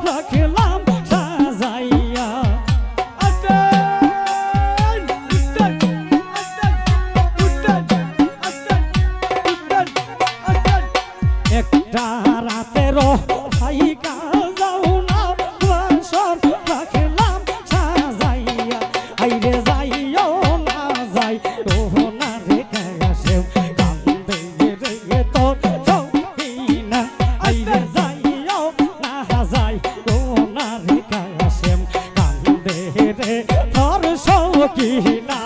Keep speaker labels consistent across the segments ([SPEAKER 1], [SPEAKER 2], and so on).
[SPEAKER 1] রাখলাম সাজাইয়া একটা রাতের হাইকা যাও না বাসর রাখলাম সাজাইয়া আইরে যাইও না যাই ও না রে কাছে কান্দে রে তোর সখিনা আইরে যাইও না যাই ও না রে কাছে কান্দে রে তোর সখিনা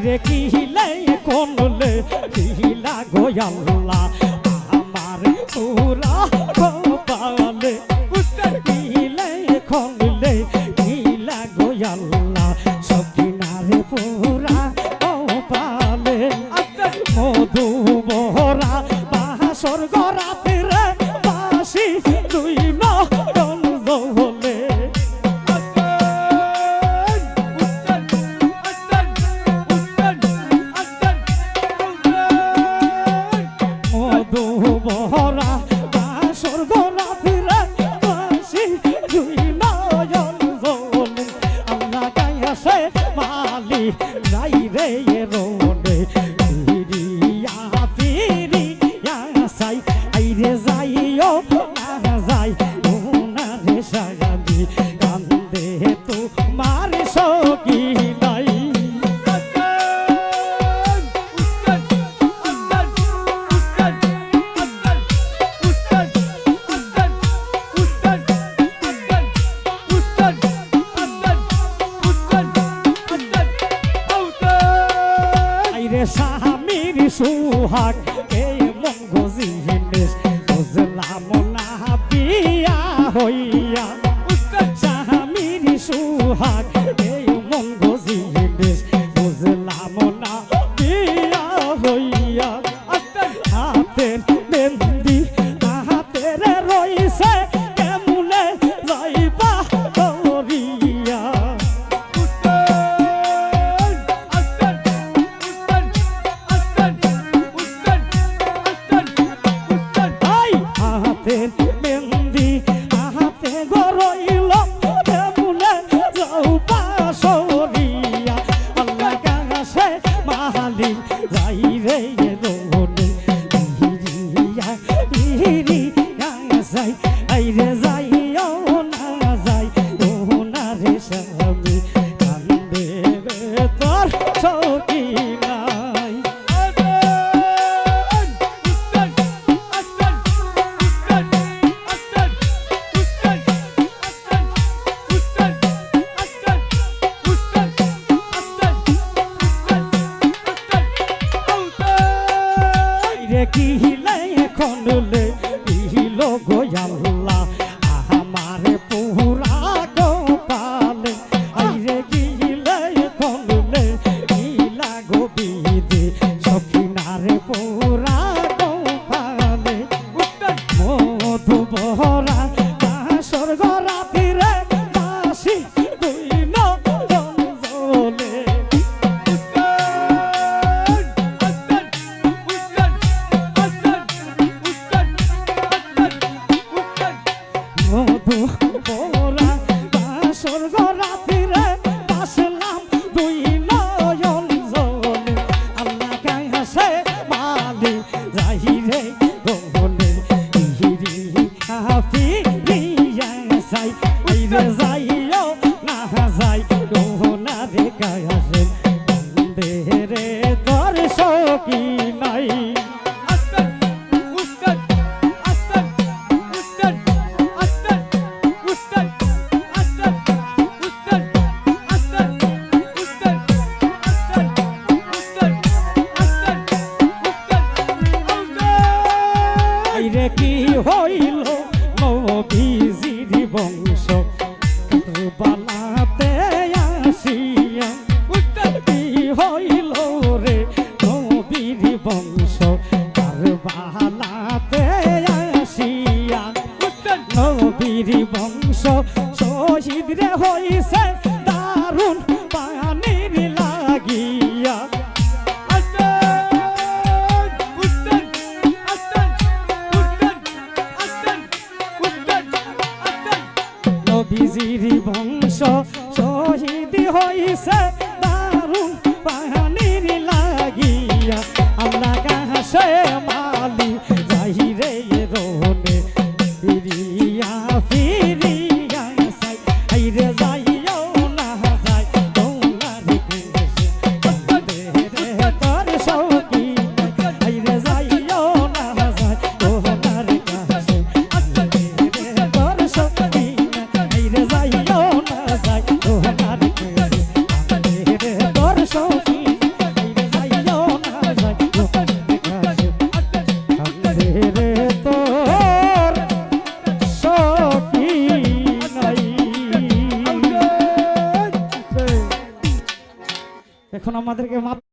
[SPEAKER 1] রে কিলে কোনলে কিলা গোয়াল্লা আমার পুরা কপালে কিলে কোনলে কিলা গোয়াল্লা সখিনারে পুরা কপালে মধু বহরা বাসর গরাতে রে বাসি দুই নয়ন জলে বহরা বাসর গরাতে রে বাসি দুই নয়ন জলে আল্লাহ গায়াছে মালি যাই রে রোনে ফিরিয়া ফিরিয়া সাই আইরে যাইও না যাই ও না রে সাগালি কান্দে তোমার সখী নাই স্বামীর সুহাগ এই মঙ্গ জিনিস বুঝলাম না বিয়া হইয়া স্বামীর সুহাগ এই মঙ্গ জিনিস বুঝলাম না বিয়া হইয়া হাতের মেহেন্দি হাতের রইছে কেমনে যাইবা করিয়া মেহেন্দি হাতে গরইল কেমনে যাওবা সরিয়া আল্লাহ কাছে মাহালি যাই রে রোনে ফিরিয়া ফিরিয়া যাই আইরে যাইও না যাই ও না রে স্বামী কান্দে রে তোর সখী নাই কিলে খনলে কিল গোয়াল্লা আমার পুরা কপালে আইরে কিলে খনলে কিলা গোবিদে সখিনারে পুরা কপালে মধু বহরা বাসর গরাতে রে বাসি দুই নয়ন জলে মধু বহরা বাসর গরাতে রে বাসলাম দুই নয়ন জলে আল্লাহ কাছে মালি যাই রে গলে ফিরিয়া ফিরিয়া যাই আইরে যাইও না যাই ও না রে কাছে কান্দে রে তোর সখী নাই কি হইল নবীজির বংশ নবীর বংশ শহীদ রে হইছে দারুণ পানির লাগিয়া নবীজির বংশ শহীদ হইছে দারুণ পানির লাগিয়া আল্লাহ কাছে মালি যাই রে রোনে ফিরিয়া ফিরিয়া সাই আইরে যাইও না যাই তোমার কাছে রে তোর সৌকি আইরে যাইও না যাই তোমার কাছে রে তোর সৌকি আইরে যাইও না যাই তোমার কাছে রে তোর সৌকি আইরে যাইও না যাই তোমার কাছে রে তোর সখী নাই। এখন আমাদেরকে